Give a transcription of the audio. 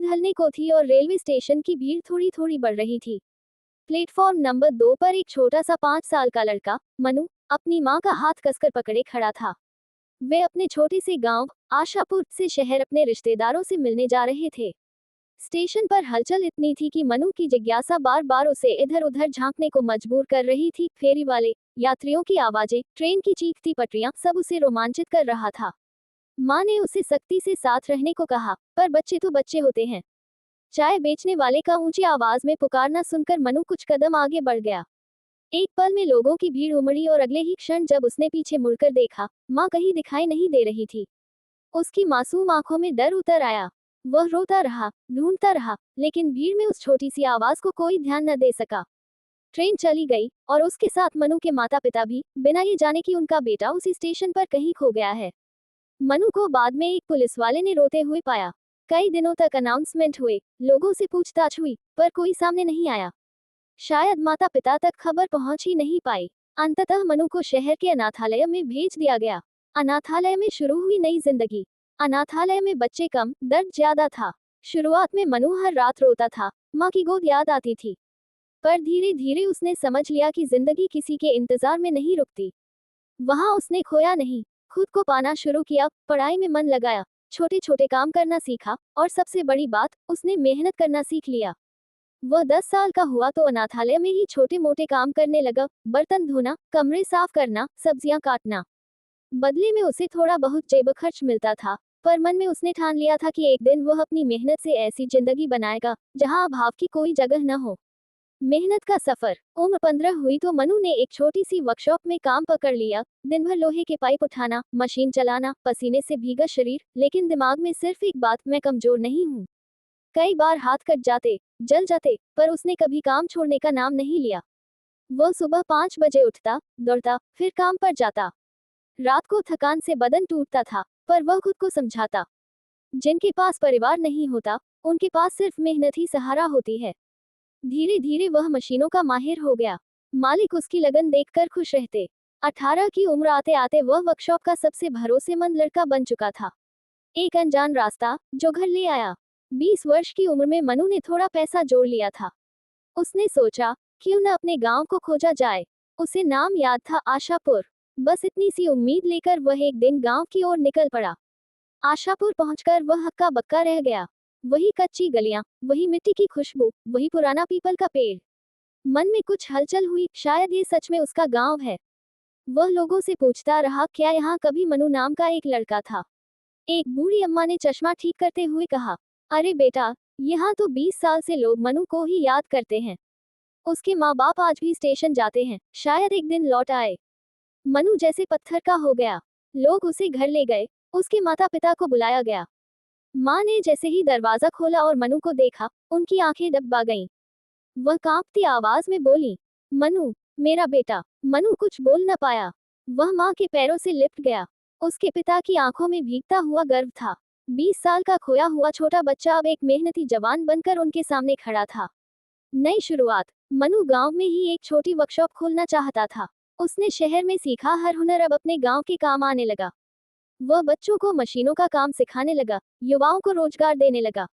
ढलने को थी और रेलवे स्टेशन की भीड़ थोड़ी थोड़ी बढ़ रही थी। प्लेटफॉर्म नंबर 2 पर एक छोटा सा 5 साल का लड़का मनु अपनी माँ का हाथ कसकर पकड़े खड़ा था। वे अपने छोटे से गांव आशापुर से शहर अपने रिश्तेदारों से मिलने जा रहे थे। स्टेशन पर हलचल इतनी थी कि मनु की जिज्ञासा बार बार उसे इधर उधर झांकने को मजबूर कर रही थी। फेरी वाले, यात्रियों की आवाजें, ट्रेन की चीखती पटरियां, सब उसे रोमांचित कर रहा था। माँ ने उसे सख्ती से साथ रहने को कहा, पर बच्चे तो बच्चे होते हैं। चाय बेचने वाले का ऊंची आवाज में पुकारना सुनकर मनु कुछ कदम आगे बढ़ गया। एक पल में लोगों की भीड़ उमड़ी और अगले ही क्षण जब उसने पीछे मुड़कर देखा, माँ कहीं दिखाई नहीं दे रही थी। उसकी मासूम आंखों में डर उतर आया। वह रोता रहा, ढूंढता रहा, लेकिन भीड़ में उस छोटी सी आवाज को कोई ध्यान न दे सका। ट्रेन चली गई और उसके साथ मनु के माता पिता भी, बिना ये जाने कि उनका बेटा उसी स्टेशन पर कहीं खो गया है। मनु को बाद में एक पुलिस वाले ने रोते हुए पाया। कई दिनों तक अनाउंसमेंट हुए, लोगों से पूछताछ हुई, पर कोई सामने नहीं आया। शायद माता पिता तक खबर पहुंच ही नहीं पाई। अंततः मनु को शहर के अनाथालय में भेज दिया गया। अनाथालय में शुरू हुई नई जिंदगी। अनाथालय में बच्चे कम, दर्द ज्यादा था। शुरुआत में मनु हर रात रोता था, माँ की गोद याद आती थी। पर धीरे धीरे उसने समझ लिया कि जिंदगी किसी के इंतजार में नहीं रुकती। वहां उसने खोया नहीं, खुद को पाना शुरू किया, पढ़ाई में मन लगाया, छोटे छोटे काम करना सीखा, और सबसे बड़ी बात, उसने मेहनत करना सीख लिया। वह 10 साल का हुआ तो अनाथालय में ही छोटे मोटे काम करने लगा, बर्तन धोना, कमरे साफ करना, सब्जियां काटना। बदले में उसे थोड़ा बहुत जेब खर्च मिलता था, पर मन में उसने ठान लिया था कि एक दिन वह अपनी मेहनत से ऐसी जिंदगी बनाएगा जहां अभाव की कोई जगह न हो। मेहनत का सफर। उम्र 15 हुई तो मनु ने एक छोटी सी वर्कशॉप में काम पकड़ लिया। दिन भर लोहे के पाइप उठाना, मशीन चलाना, पसीने से भीगा शरीर, लेकिन दिमाग में सिर्फ एक बात, मैं कमजोर नहीं हूँ। कई बार हाथ कट जाते, जल जाते, पर उसने कभी काम छोड़ने का नाम नहीं लिया। वह सुबह 5 बजे उठता, दौड़ता, फिर काम पर जाता। रात को थकान से बदन टूटता था, पर वह खुद को समझाता, जिनके पास परिवार नहीं होता, उनके पास सिर्फ मेहनत ही सहारा होती है। धीरे धीरे वह मशीनों का माहिर हो गया। मालिक उसकी लगन देखकर खुश रहते। 18 की उम्र आते आते वह वर्कशॉप का सबसे भरोसेमंद लड़का बन चुका था। एक अनजान रास्ता जो घर ले आया। 20 वर्ष की उम्र में मनु ने थोड़ा पैसा जोड़ लिया था। उसने सोचा, क्यों न अपने गांव को खोजा जाए। उसे नाम याद था, आशापुर। बस इतनी सी उम्मीद लेकर वह एक दिन गांव की ओर निकल पड़ा। आशापुर पहुंचकर वह हक्का बक्का रह गया। वही कच्ची गलियां, वही मिट्टी की खुशबू, वही पुराना पीपल का पेड़। मन में कुछ हलचल हुई, शायद ये सच में उसका गांव है। वह लोगों से पूछता रहा, क्या यहाँ कभी मनु नाम का एक लड़का था। एक बूढ़ी अम्मा ने चश्मा ठीक करते हुए कहा, अरे बेटा, यहाँ तो 20 साल से लोग मनु को ही याद करते हैं। उसके माँ बाप आज भी स्टेशन जाते हैं, शायद एक दिन लौट आए। मनु जैसे पत्थर का हो गया। लोग उसे घर ले गए। उसके माता पिता को बुलाया गया। माँ ने जैसे ही दरवाजा खोला और मनु को देखा, उनकी आंखें डबा गईं। वह कांपती आवाज में बोली, मनु, मेरा बेटा। मनु कुछ बोल न पाया। वह माँ के पैरों से लिपट गया। उसके पिता की आंखों में भीगता हुआ गर्व था। 20 साल का खोया हुआ छोटा बच्चा अब एक मेहनती जवान बनकर उनके सामने खड़ा था। नई शुरुआत। मनु गांव में ही एक छोटी वर्कशॉप खोलना चाहता था। उसने शहर में सीखा हर हुनर अब अपने गांव के काम आने लगा। वह बच्चों को मशीनों का काम सिखाने लगा, युवाओं को रोजगार देने लगा।